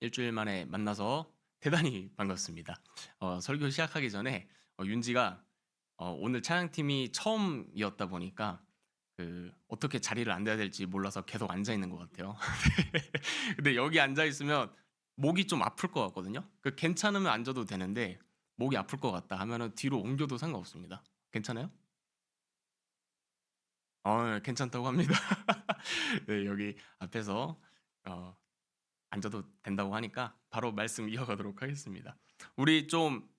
일주일 만에 만나서 대단히 반갑습니다. 설교 시작하기 전에 윤지가 오늘 찬양팀이 처음이었다 보니까 어떻게 자리를 앉아야 될지 몰라서 계속 앉아 있는 것 같아요. 근데 여기 앉아 있으면 목이 좀 아플 것 같거든요. 괜찮으면 앉아도 되는데 목이 아플 것 같다 하면은 뒤로 옮겨도 상관없습니다. 괜찮아요? 괜찮다고 합니다. 네, 여기 앞에서 어, 앉아도 된다고 하니까 바로 말씀 이어가도록 하겠습니다. 우리 좀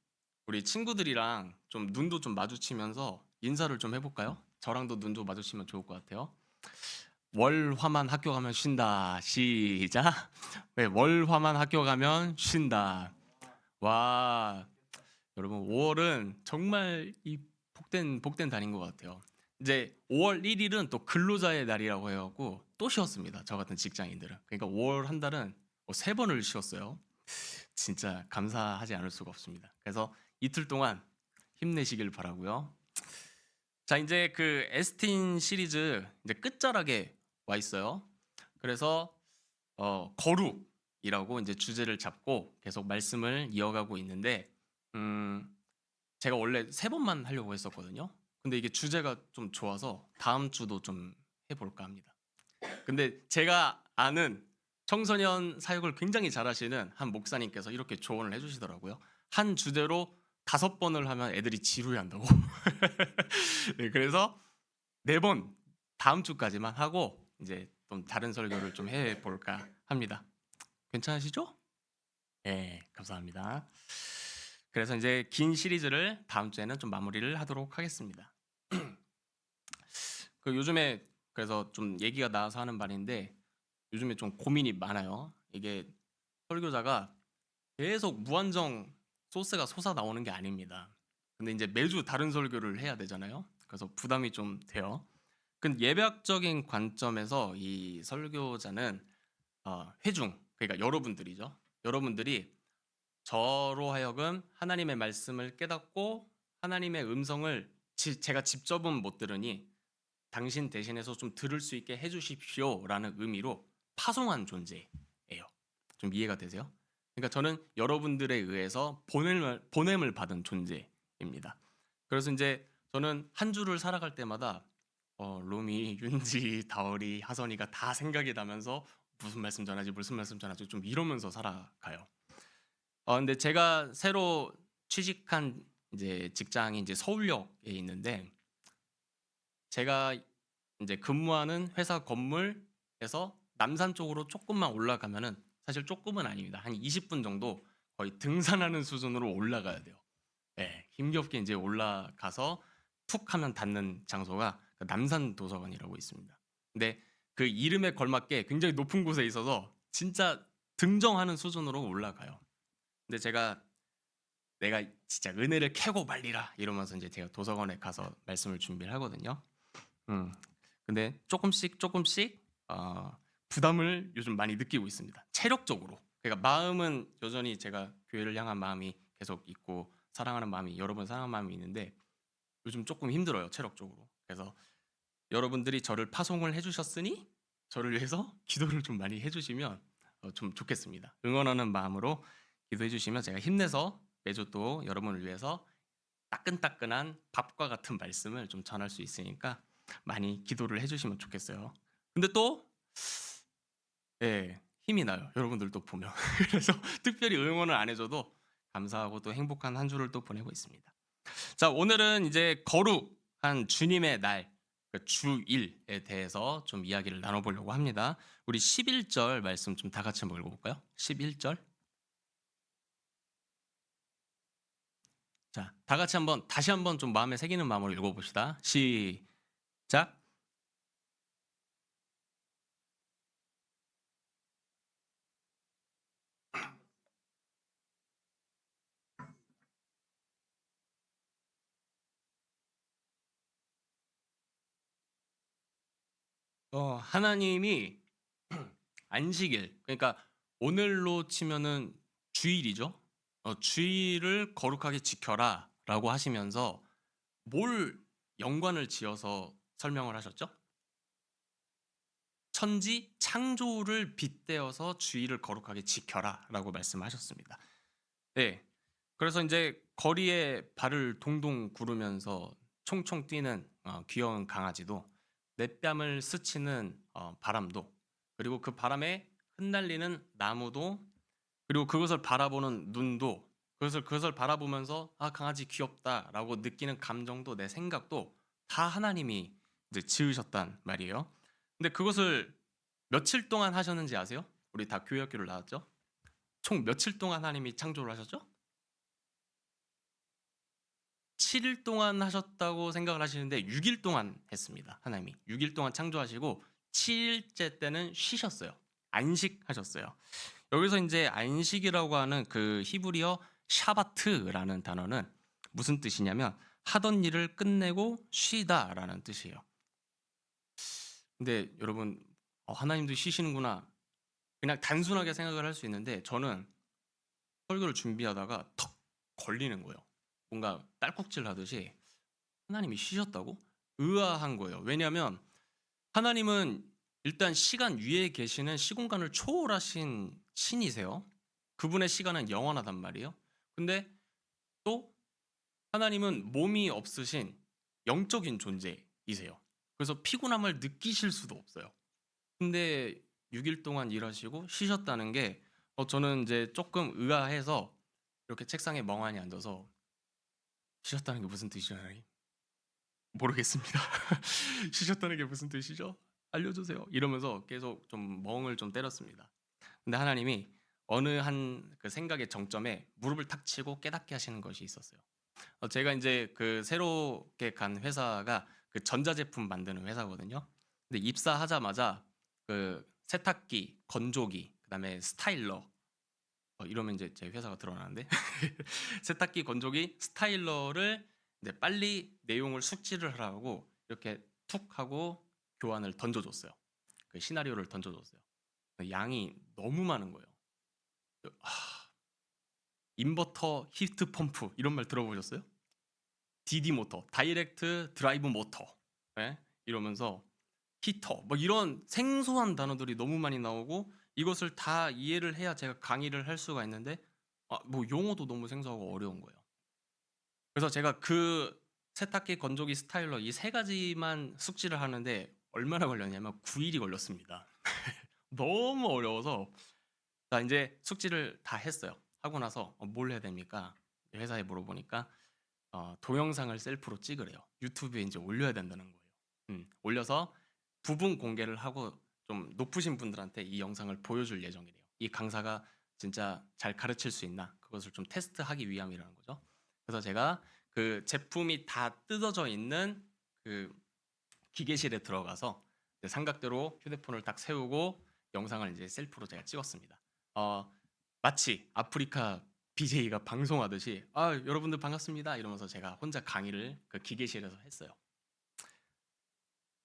우리 친구들이랑 좀 눈도 좀 마주치면서 인사를 좀 해볼까요? 저랑도 눈 좀 마주치면 좋을 것 같아요. 월화만 학교 가면 쉰다. 시작. 네, 월화만 학교 가면 쉰다. 와, 여러분 5월은 정말 이 복된 달인 것 같아요. 이제 5월 1일은 또 근로자의 날이라고 해갖고 또 쉬었습니다. 저 같은 직장인들은. 그러니까 5월 한 달은 3번을 쉬었어요. 진짜 감사하지 않을 수가 없습니다. 그래서 이틀 동안 힘내시길 바라고요. 자, 이제 에스틴 시리즈 이제 끝자락에 와 있어요. 그래서 거룩이라고 이제 주제를 잡고 계속 말씀을 이어가고 있는데 음, 제가 원래 3번만 하려고 했었거든요. 근데 이게 주제가 좀 좋아서 다음 주도 좀 해볼까 합니다. 근데 제가 아는 청소년 사역을 굉장히 잘하시는 한 목사님께서 이렇게 조언을 해주시더라고요. 한 주제로 5번을 하면 애들이 지루해한다고. 네, 그래서 4번 다음 주까지만 하고 이제 좀 다른 설교를 좀 해볼까 합니다. 괜찮으시죠? 네, 감사합니다. 그래서 이제 긴 시리즈를 다음 주에는 좀 마무리를 하도록 하겠습니다. 요즘에 그래서 좀 얘기가 나와서 하는 말인데 요즘에 좀 고민이 많아요. 이게 설교자가 계속 무한정 소스가 솟아 나오는 게 아닙니다. 근데 이제 매주 다른 설교를 해야 되잖아요. 그래서 부담이 좀 돼요. 근데 예배학적인 관점에서 이 설교자는 회중, 그러니까 여러분들이죠. 여러분들이 저로 하여금 하나님의 말씀을 깨닫고 하나님의 음성을 제가 직접은 못 들으니 당신 대신해서 좀 들을 수 있게 해주십시오라는 의미로 파송한 존재예요. 좀 이해가 되세요? 그러니까 저는 여러분들에 의해서 보냄을 받은 존재입니다. 그래서 이제 저는 한 주를 살아갈 때마다 루미, 윤지, 다월이, 하선이가 다 생각이 나면서 무슨 말씀 전하지 좀 이러면서 살아가요. 근데 제가 새로 취직한 이제 직장이 이제 서울역에 있는데 제가 이제 근무하는 회사 건물에서 남산 쪽으로 조금만 올라가면은 사실 조금은 아닙니다. 한 20분 정도 거의 등산하는 수준으로 올라가야 돼요. 네, 힘겹게 이제 올라가서 툭 하면 닿는 장소가 남산 도서관이라고 있습니다. 근데 그 이름에 걸맞게 굉장히 높은 곳에 있어서 진짜 등정하는 수준으로 올라가요. 근데 내가 진짜 은혜를 캐고 말리라 이러면서 이제 제가 도서관에 가서 말씀을 준비를 하거든요. 음. 근데 조금씩 부담을 요즘 많이 느끼고 있습니다. 체력적으로. 그러니까 마음은 여전히 제가 교회를 향한 마음이 계속 있고 사랑하는 마음이 여러분 사랑하는 마음이 있는데 요즘 조금 힘들어요, 체력적으로. 그래서 여러분들이 저를 파송을 해주셨으니 저를 위해서 기도를 좀 많이 해주시면 좀 좋겠습니다. 응원하는 마음으로 기도해 주시면 제가 힘내서 매주 또 여러분을 위해서 따끈따끈한 밥과 같은 말씀을 좀 전할 수 있으니까 많이 기도를 해주시면 좋겠어요. 근데 또 예, 힘이 나요. 여러분들도 보면. 그래서 특별히 응원을 안 해줘도 감사하고 또 행복한 한 주를 또 보내고 있습니다. 자, 오늘은 이제 거룩한 주님의 날, 주일에 대해서 좀 이야기를 나눠보려고 합니다. 우리 11절 말씀 좀 다 같이 한번 읽어볼까요? 11절. 자, 다 같이 다시 한번 좀 마음에 새기는 마음으로 읽어봅시다. 시작. 하나님이 안식일, 그러니까 오늘로 치면은 주일이죠. 주일을 거룩하게 지켜라라고 하시면서 뭘 연관을 지어서 설명을 하셨죠? 천지 창조를 빗대어서 주의를 거룩하게 지켜라라고 말씀하셨습니다. 네. 그래서 이제 거리에 발을 동동 구르면서 총총 뛰는 귀여운 강아지도, 냇뺨을 스치는 바람도, 그리고 그 바람에 흩날리는 나무도, 그리고 그것을 바라보는 눈도, 그것을 바라보면서 '아 강아지 귀엽다.'라고 느끼는 감정도, 내 생각도 다 하나님이 이제 지으셨단 말이에요. 근데 그것을 며칠 동안 하셨는지 아세요? 우리 다 교회 학교를 나왔죠? 총 며칠 동안 하나님이 창조를 하셨죠? 7일 동안 하셨다고 생각을 하시는데 6일 동안 했습니다. 하나님이 6일 동안 창조하시고 7 일째 때는 쉬셨어요. 안식하셨어요. 여기서 인제 안식이라고 하는 그 히브리어 샤바트라는 단어는 무슨 뜻이냐면 하던 일을 끝내고 쉬다라는 뜻이에요. 근데 여러분, 하나님도 쉬시는구나, 그냥 단순하게 생각을 할 수 있는데, 저는 설교를 준비하다가 턱 걸리는 거예요. 뭔가 딸꾹질 하듯이 '하나님이 쉬셨다고?' 의아한 거예요. 왜냐하면 하나님은 일단 시간 위에 계시는 시공간을 초월하신 신이세요. 그분의 시간은 영원하단 말이에요. 근데 또 하나님은 몸이 없으신 영적인 존재이세요. 그래서 피곤함을 느끼실 수도 없어요. 근데 6일 동안 일하시고 쉬셨다는 게, 저는 이제 조금 의아해서 이렇게 책상에 멍하니 앉아서 '쉬셨다는 게 무슨 뜻이죠, 하나님? 모르겠습니다. 쉬셨다는 게 무슨 뜻이죠? 알려주세요.' 이러면서 계속 좀 멍을 좀 때렸습니다. 근데 하나님이 어느 한 그 생각의 정점에 무릎을 탁 치고 깨닫게 하시는 것이 있었어요. 제가 이제 그 새롭게 간 회사가 그 전자제품 만드는 회사거든요. 근데 입사하자마자 그 세탁기, 건조기, 그다음에 스타일러, 이러면 이제 제 회사가 드러나는데 세탁기, 건조기, 스타일러를 이제 빨리 내용을 숙지를 하라고 이렇게 툭 하고 교환을 던져줬어요. 그 시나리오를 던져줬어요. 양이 너무 많은 거예요. 인버터 히트 펌프 이런 말 들어보셨어요? DD 모터, 다이렉트 드라이브 모터, 예? 이러면서 히터, 뭐 이런 생소한 단어들이 너무 많이 나오고, 이것을 다 이해를 해야 제가 강의를 할 수가 있는데, 뭐 용어도 너무 생소하고 어려운 거예요. 그래서 제가 그 세탁기, 건조기, 스타일러 이 세 가지만 숙지를 하는데 얼마나 걸렸냐면 9 일이 걸렸습니다. 너무 어려워서. 자 인제 숙지를 다 했어요. 하고 나서 뭘 해야 됩니까? 회사에 물어보니까 동영상을 셀프로 찍으래요. 유튜브에 인제 올려야 된다는 거예요. 올려서 부분 공개를 하고 좀 높으신 분들한테 이 영상을 보여줄 예정이래요. 이 강사가 진짜 잘 가르칠 수 있나, 그것을 좀 테스트하기 위함이라는 거죠. 그래서 제가 그 제품이 다 뜯어져 있는 그 기계실에 들어가서 이제 삼각대로 휴대폰을 딱 세우고 영상을 이제 셀프로 제가 찍었습니다. 어 마치 아프리카 BJ가 방송하듯이 "아 여러분들 반갑습니다." 이러면서 제가 혼자 강의를 그 기계실에서 했어요.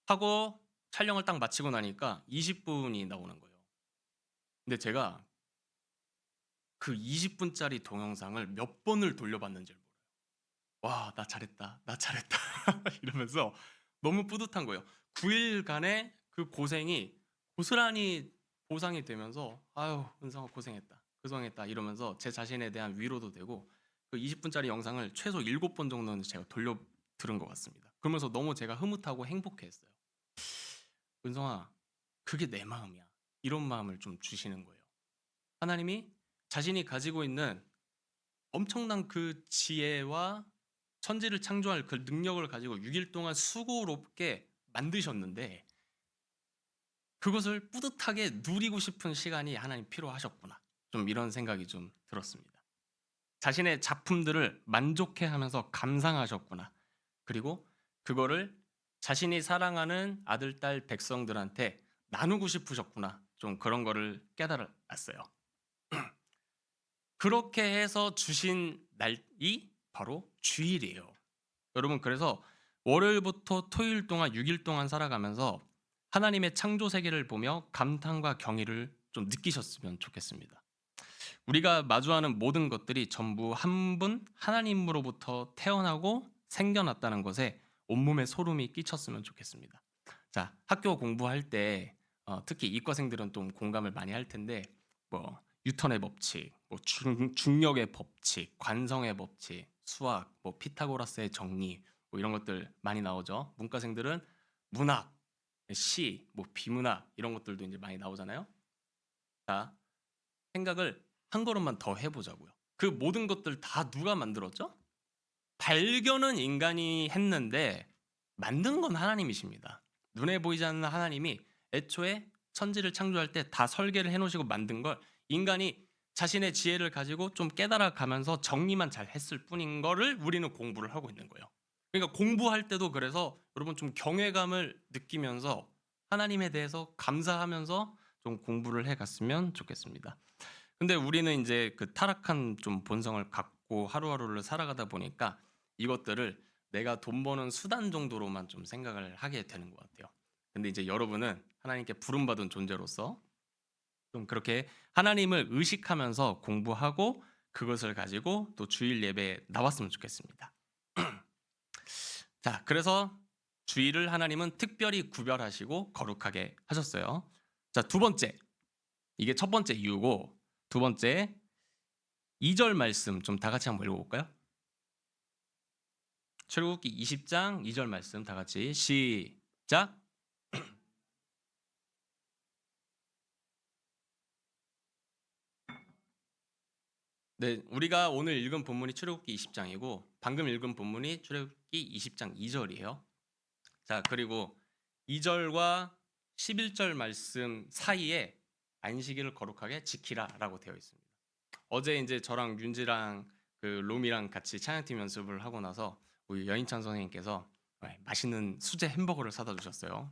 하고 촬영을 딱 마치고 나니까 20 분이 나오는 거예요. 근데 제가 그 20 분짜리 동영상을 몇 번을 돌려봤는지를 몰라요. '와 나 잘했다. 나 잘했다.' 이러면서 너무 뿌듯한 거예요. 9 일간의 그 고생이 고스란히 보상이 되면서 '아유 은성아 고생했다. 고생했다.' 이러면서 제 자신에 대한 위로도 되고, 그 20 분짜리 영상을 최소 7번 정도는 제가 돌려 들은 것 같습니다. 그러면서 너무 제가 흐뭇하고 행복해했어요. '은성아 그게 내 마음이야.' 이런 마음을 좀 주시는 거예요. 하나님이 자신이 가지고 있는 엄청난 그 지혜와 천지를 창조할 그 능력을 가지고 6일 동안 수고롭게 만드셨는데, 그것을 뿌듯하게 누리고 싶은 시간이 하나님 필요하셨구나. 좀 이런 생각이 좀 들었습니다. 자신의 작품들을 만족해하면서 감상하셨구나. 그리고 그거를 자신이 사랑하는 아들, 딸, 백성들한테 나누고 싶으셨구나. 좀 그런 거를 깨달았어요. 그렇게 해서 주신 날이 바로 주일이에요. 여러분, 그래서 월요일부터 토요일 동안 6일 동안 살아가면서 하나님의 창조 세계를 보며 감탄과 경의를 좀 느끼셨으면 좋겠습니다. 우리가 마주하는 모든 것들이 전부 한 분 하나님으로부터 태어나고 생겨났다는 것에 온몸에 소름이 끼쳤으면 좋겠습니다. 자, 학교 공부할 때 특히 이과생들은 좀 공감을 많이 할 텐데 뭐 뉴턴의 법칙, 뭐 중력의 법칙, 관성의 법칙, 수학, 뭐 피타고라스의 정리 뭐 이런 것들 많이 나오죠. 문과생들은 문학, 시, 뭐 비문학 이런 것들도 이제 많이 나오잖아요. 자, 생각을 한 걸음만 더 해보자고요. 그 모든 것들 다 누가 만들었죠? 발견은 인간이 했는데 만든 건 하나님이십니다. 눈에 보이지 않는 하나님이 애초에 천지를 창조할 때 다 설계를 해놓으시고 만든 걸 인간이 자신의 지혜를 가지고 좀 깨달아 가면서 정리만 잘 했을 뿐인 거를 우리는 공부를 하고 있는 거예요. 그러니까 공부할 때도 그래서 여러분 좀 경외감을 느끼면서 하나님에 대해서 감사하면서 좀 공부를 해 갔으면 좋겠습니다. 근데 우리는 이제 그 타락한 좀 본성을 갖고 하루하루를 살아가다 보니까 이것들을 내가 돈 버는 수단 정도로만 좀 생각을 하게 되는 것 같아요. 근데 이제 여러분은 하나님께 부름받은 존재로서 좀 그렇게 하나님을 의식하면서 공부하고 그것을 가지고 또 주일 예배에 나왔으면 좋겠습니다. 자, 그래서 주일을 하나님은 특별히 구별하시고 거룩하게 하셨어요. 자, 두 번째. 이게 첫 번째 이유고 두 번째 2절 말씀 좀 다 같이 한번 읽어볼까요? 출애굽기 20장 2절 말씀 다 같이 시작. 네, 우리가 오늘 읽은 본문이 출애굽기 20장이고 방금 읽은 본문이 출애굽기 20장 2절이에요. 자, 그리고 2절과 11절 말씀 사이에 안식일을 거룩하게 지키라라고 되어 있습니다. 어제 이제 저랑 윤지랑 그 롬이랑 같이 찬양팀 연습을 하고 나서 우리 여인찬 선생님께서 맛있는 수제 햄버거를 사다 주셨어요.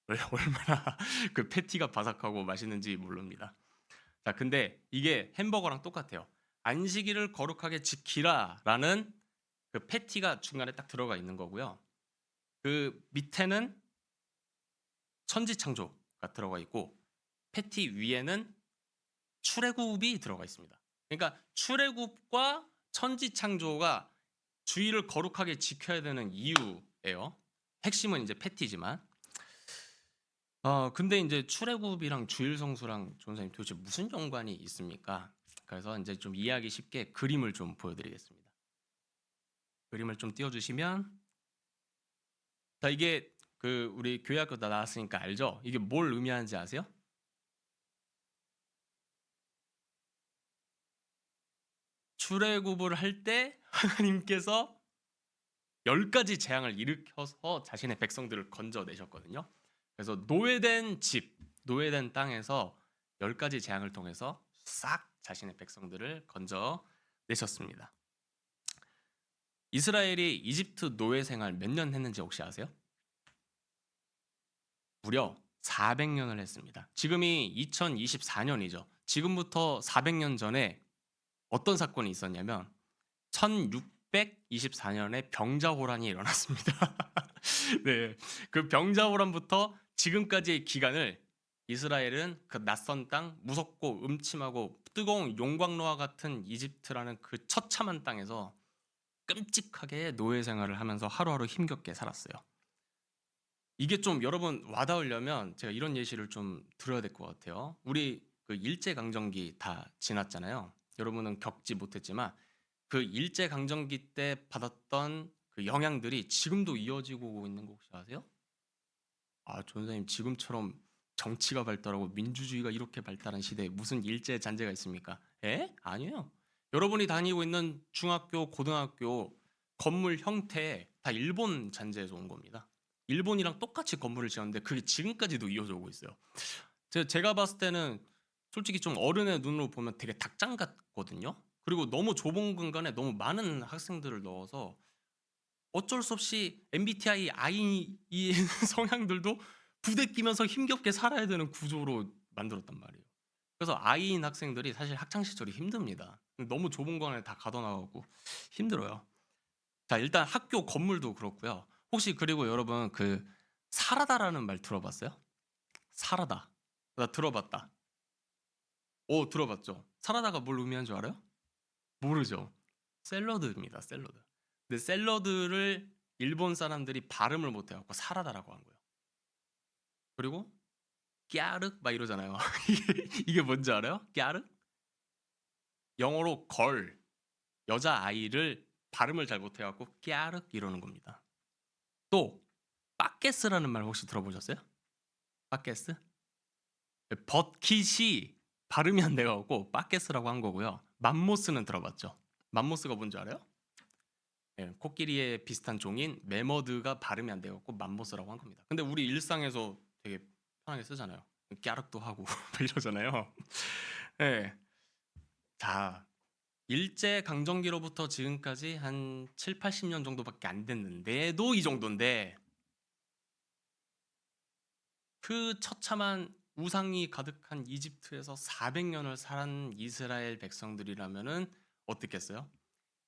얼마나 그 패티가 바삭하고 맛있는지 모릅니다. 자, 근데 이게 햄버거랑 똑같아요. 안식일을 거룩하게 지키라라는 그 패티가 중간에 딱 들어가 있는 거고요. 그 밑에는 천지창조가 들어가 있고 패티 위에는 출애굽이 들어가 있습니다. 그러니까 출애굽과 천지창조가 주일을 거룩하게 지켜야 되는 이유예요. 핵심은 이제 패티지만. 근데 이제 출애굽이랑 주일 성수랑 전사님 도대체 무슨 연관이 있습니까? 그래서 이제 좀 이해하기 쉽게 그림을 좀 보여드리겠습니다. 그림을 좀 띄워주시면, 자 이게 그 우리 교회 학교 다 나왔으니까 알죠? 이게 뭘 의미하는지 아세요? 출애굽을 할 때 하나님께서 10가지 재앙을 일으켜서 자신의 백성들을 건져내셨거든요. 그래서 노예된 집, 노예된 땅에서 10가지 재앙을 통해서 싹 자신의 백성들을 건져내셨습니다. 이스라엘이 이집트 노예 생활 몇 년 했는지 혹시 아세요? 무려 400년을 했습니다. 지금이 2024년이죠. 지금부터 400년 전에 어떤 사건이 있었냐면 1624년에 병자호란이 일어났습니다. 네, 그 병자호란부터 지금까지의 기간을 이스라엘은 그 낯선 땅, 무섭고 음침하고 뜨거운 용광로와 같은 이집트라는 그 처참한 땅에서 끔찍하게 노예 생활을 하면서 하루하루 힘겹게 살았어요. 이게 좀 여러분 와닿으려면 제가 이런 예시를 좀 들어야 될 것 같아요. 우리 그 일제강점기 다 지났잖아요. 여러분은 겪지 못했지만 그 일제강점기 때 받았던 그 영향들이 지금도 이어지고 있는 거 혹시 아세요? 아, 전사님 지금처럼 정치가 발달하고 민주주의가 이렇게 발달한 시대에 무슨 일제 잔재가 있습니까? 에? 아니에요. 여러분이 다니고 있는 중학교, 고등학교 건물 형태 다 일본 잔재에서 온 겁니다. 일본이랑 똑같이 건물을 지었는데 그게 지금까지도 이어져 오고 있어요. 제가 봤을 때는 솔직히 좀 어른의 눈으로 보면 되게 닭장 같거든요. 그리고 너무 좁은 공간에 너무 많은 학생들을 넣어서 어쩔 수 없이 MBTI I 이 성향들도 부대끼면서 힘겹게 살아야 되는 구조로 만들었단 말이에요. 그래서 I인 학생들이 사실 학창 시절이 힘듭니다. 너무 좁은 공간에 다 가둬놔갖고 힘들어요. 자, 일단 학교 건물도 그렇고요. 혹시 그리고 여러분 그 사라다라는 말 들어봤어요? 사라다. 나 들어봤다. 오, 들어봤죠? 사라다가 뭘 의미하는 줄 알아요? 모르죠. 샐러드입니다. 샐러드. 근데 샐러드를 일본 사람들이 발음을 못해갖고 사라다라고 한 거예요. 그리고 까르 막 이러잖아요. 이게 뭔지 알아요? 까르? 영어로 걸, 여자아이를 발음을 잘 못해 갖고 까르 이러는 겁니다. 또 빠게스라는 말 혹시 들어보셨어요? 빠게스? 버킷이 발음이 안 돼 갖고 빠게스라고 한 거고요. 맘모스는 들어봤죠? 맘모스가 뭔지 알아요? 예, 코끼리의 비슷한 종인 매머드가 발음이 안 돼 갖고 맘모스라고 한 겁니다. 근데 우리 일상에서 되게 편하게 쓰잖아요. 까르도 하고 막 이러잖아요. 예. 자, 일제 강점기로부터 지금까지 한 7, 80년 정도밖에 안 됐는데도 이 정도인데 그 처참한 우상이 가득한 이집트에서 400년을 살은 이스라엘 백성들이라면은 어떻겠어요?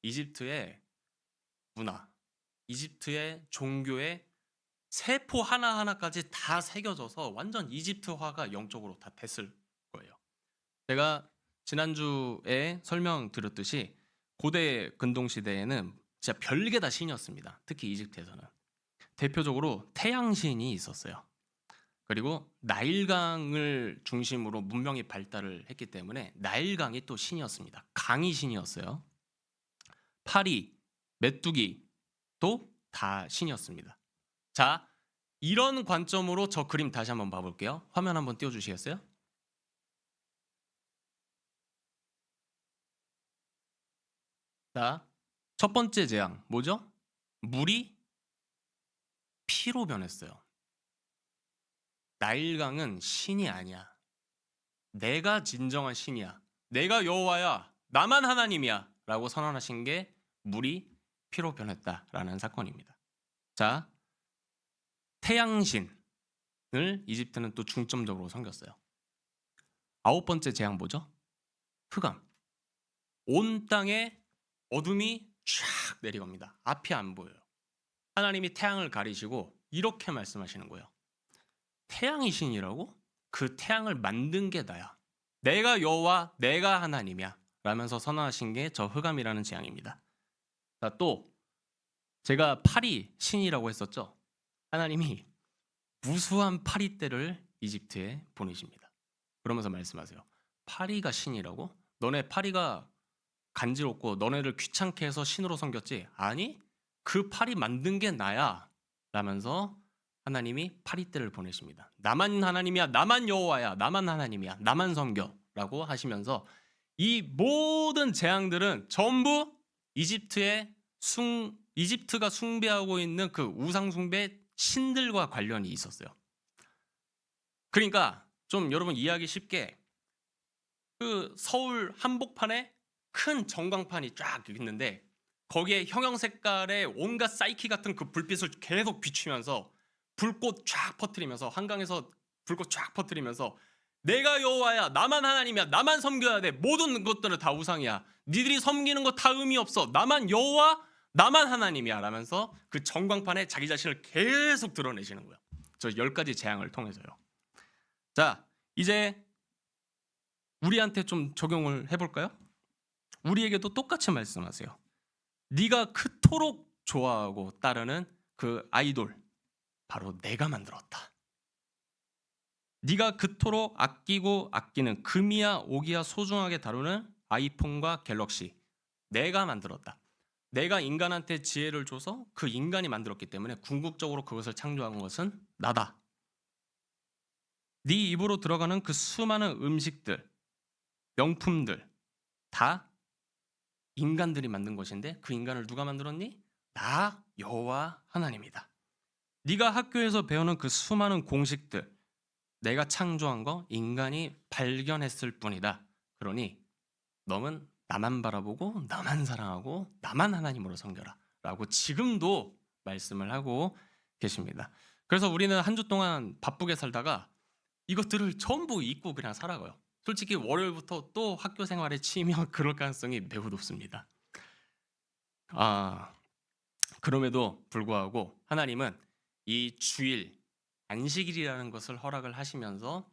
이집트의 문화, 이집트의 종교의 세포 하나하나까지 다 새겨져서 완전 이집트화가 영적으로 다 됐을 거예요. 제가 지난주에 설명드렸듯이 고대 근동 시대에는 진짜 별게 다 신이었습니다. 특히 이집트에서는. 대표적으로 태양신이 있었어요. 그리고 나일강을 중심으로 문명이 발달을 했기 때문에 나일강이 또 신이었습니다. 강이 신이었어요. 파리, 메뚜기도 다 신이었습니다. 자, 이런 관점으로 저 그림 다시 한번 봐볼게요. 화면 한번 띄워주시겠어요? 자, 첫 번째 재앙 뭐죠? 물이 피로 변했어요. 나일강은 신이 아니야. 내가 진정한 신이야. 내가 여호와야. 나만 하나님이야. 라고 선언하신 게 물이 피로 변했다라는 사건입니다. 자, 태양신을 이집트는 또 중점적으로 섬겼어요. 아홉 번째 재앙 뭐죠? 흑암. 온 땅에 어둠이 쫙 내려갑니다. 앞이 안 보여요. 하나님이 태양을 가리시고 이렇게 말씀하시는 거예요. 태양이 신이라고? 그 태양을 만든 게 나야. 내가 여호와, 내가 하나님이야. 라면서 선언하신 게 저 흑암이라는 재앙입니다. 자, 또 제가 파리 신이라고 했었죠. 하나님이 무수한 파리떼를 이집트에 보내십니다. 그러면서 말씀하세요. 파리가 신이라고? 너네 파리가 간지럽고 너네를 귀찮게 해서 신으로 섬겼지? 아니, 그 파리 만든 게 나야. 라면서 하나님이 파리떼를 보내십니다. 나만 하나님이야, 나만 여호와야, 나만 하나님이야, 나만 섬겨 라고 하시면서 이 모든 재앙들은 전부 이집트가 숭배하고 있는 그 우상 숭배 신들과 관련이 있었어요. 그러니까 좀 여러분 이해하기 쉽게 그 서울 한복판에 큰 전광판이 쫙 있는데 거기에 형형 색깔의 온갖 사이키 같은 그 불빛을 계속 비추면서 불꽃 쫙 퍼뜨리면서 한강에서 불꽃 쫙 퍼뜨리면서 내가 여호와야, 나만 하나님이야, 나만 섬겨야 돼, 모든 것들은 다 우상이야, 니들이 섬기는 거 다 의미 없어, 나만 여호와, 나만 하나님이야 라면서 그 전광판에 자기 자신을 계속 드러내시는 거예요. 저 10가지 재앙을 통해서요. 자, 이제 우리한테 좀 적용을 해볼까요? 우리에게도 똑같이 말씀하세요. 네가 그토록 좋아하고 따르는 그 아이돌 바로 내가 만들었다. 네가 그토록 아끼고 아끼는 금이야 옥이야 소중하게 다루는 아이폰과 갤럭시 내가 만들었다. 내가 인간한테 지혜를 줘서 그 인간이 만들었기 때문에 궁극적으로 그것을 창조한 것은 나다. 네 입으로 들어가는 그 수많은 음식들, 명품들 다 인간들이 만든 것인데 그 인간을 누가 만들었니? 나 여호와 하나님이다. 네가 학교에서 배우는 그 수많은 공식들 내가 창조한 거 인간이 발견했을 뿐이다. 그러니 너는 나만 바라보고 나만 사랑하고 나만 하나님으로 섬겨라 라고 지금도 말씀을 하고 계십니다. 그래서 우리는 한 주 동안 바쁘게 살다가 이것들을 전부 잊고 그냥 살아가요. 솔직히 월요일부터 또 학교 생활에 치이면 그럴 가능성이 매우 높습니다. 그럼에도 불구하고 하나님은 이 주일, 안식일이라는 것을 허락을 하시면서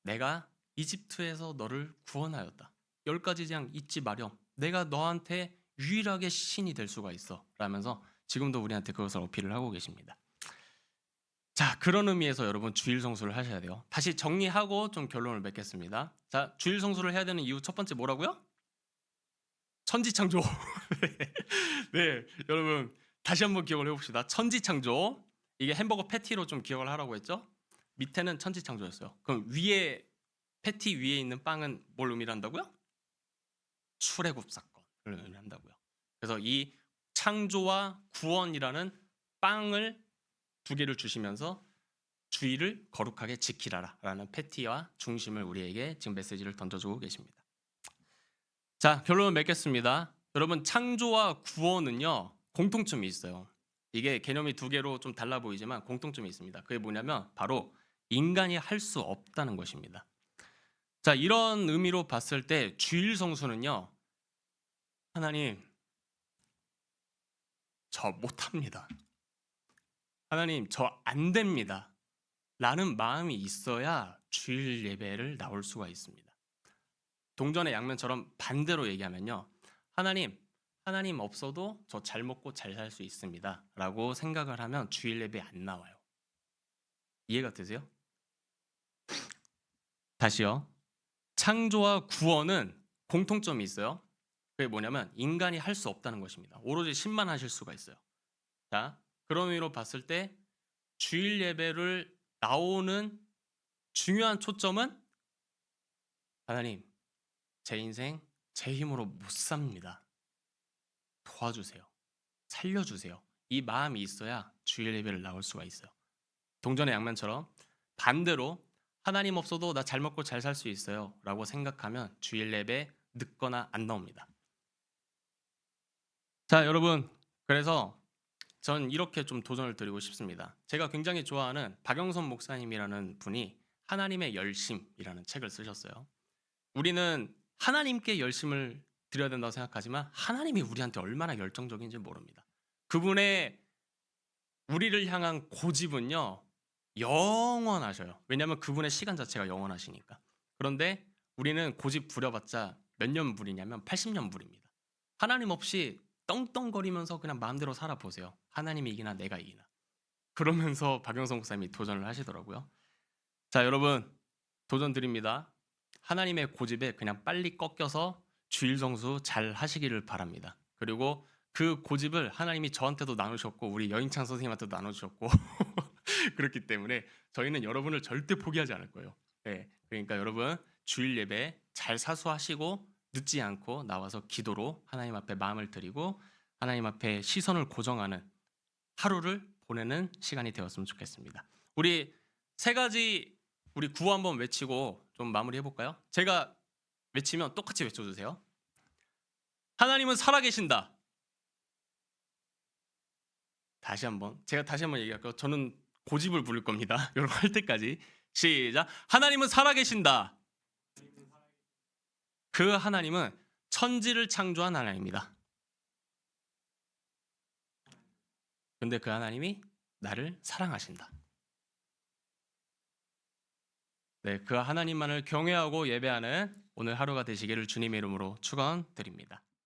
내가 이집트에서 너를 구원하였다. 10가지 재앙 잊지 마렴. 내가 너한테 유일하게 신이 될 수가 있어. 라면서 지금도 우리한테 그것을 어필을 하고 계십니다. 자, 그런 의미에서 여러분 주일 성수를 하셔야 돼요. 다시 정리하고 좀 결론을 맺겠습니다. 자, 주일 성수를 해야 되는 이유 첫 번째 뭐라고요? 천지창조. 네, 여러분 다시 한번 기억을 해봅시다. 천지창조. 이게 햄버거 패티로 좀 기억을 하라고 했죠? 밑에는 천지창조였어요. 그럼 위에 패티 위에 있는 빵은 뭘 의미한다고요? 출애굽 사건을 의미한다고요. 그래서 이 창조와 구원이라는 빵을 두 개를 주시면서 주의를 거룩하게 지키라라는 패티와 중심을 우리에게 지금 메시지를 던져주고 계십니다. 자, 결론을 맺겠습니다. 여러분, 창조와 구원은요 공통점이 있어요. 이게 개념이 두 개로 좀 달라 보이지만 공통점이 있습니다. 그게 뭐냐면 바로 인간이 할 수 없다는 것입니다. 자, 이런 의미로 봤을 때 주일 성수는요, 하나님 저 못합니다, 하나님 저 안 됩니다 라는 마음이 있어야 주일 예배를 나올 수가 있습니다. 동전의 양면처럼 반대로 얘기하면요, 하나님 없어도 저 잘 먹고 잘 살 수 있습니다 라고 생각을 하면 주일 예배 안 나와요. 이해가 되세요? 다시요. 창조와 구원은 공통점이 있어요. 그게 뭐냐면 인간이 할 수 없다는 것입니다. 오로지 신만 하실 수가 있어요. 자, 그런 의미로 봤을 때 주일 예배를 나오는 중요한 초점은 하나님, 제 인생 제 힘으로 못 삽니다. 도와주세요. 살려주세요. 이 마음이 있어야 주일 예배를 나올 수가 있어요. 동전의 양면처럼 반대로 하나님 없어도 나 잘 먹고 잘 살 수 있어요 라고 생각하면 주일 예배 늦거나 안 나옵니다. 자, 여러분, 그래서 전 이렇게 좀 도전을 드리고 싶습니다. 제가 굉장히 좋아하는 박영선 목사님이라는 분이 하나님의 열심이라는 책을 쓰셨어요. 우리는 하나님께 열심을 드려야 된다고 생각하지만 하나님이 우리한테 얼마나 열정적인지 모릅니다. 그분의 우리를 향한 고집은요 영원하셔요. 왜냐하면 그분의 시간 자체가 영원하시니까. 그런데 우리는 고집 부려봤자 몇 년 불이냐면 80년 불입니다. 하나님 없이 떵떵거리면서 그냥 마음대로 살아보세요. 하나님이 이기나 내가 이기나. 그러면서 박영성 목사님이 도전을 하시더라고요. 자, 여러분 도전 드립니다. 하나님의 고집에 그냥 빨리 꺾여서 주일 성수 잘 하시기를 바랍니다. 그리고 그 고집을 하나님이 저한테도 나누셨고 우리 여인창 선생님한테도 나누셨고 그렇기 때문에 저희는 여러분을 절대 포기하지 않을 거예요. 네, 그러니까 여러분 주일 예배 잘 사수하시고 늦지 않고 나와서 기도로 하나님 앞에 마음을 드리고 하나님 앞에 시선을 고정하는 하루를 보내는 시간이 되었으면 좋겠습니다. 우리 세 가지 우리 구호 한번 외치고 좀 마무리해 볼까요? 제가 외치면 똑같이 외쳐주세요. 하나님은 살아계신다. 제가 다시 한번 얘기할게요. 저는 고집을 부릴 겁니다. 여러분 할 때까지 시작. 하나님은 살아계신다. 그 하나님은 천지를 창조한 하나님입니다. 근데 그 하나님이 나를 사랑하신다. 네, 그 하나님만을 경외하고 예배하는 오늘 하루가 되시기를 주님의 이름으로 축원드립니다.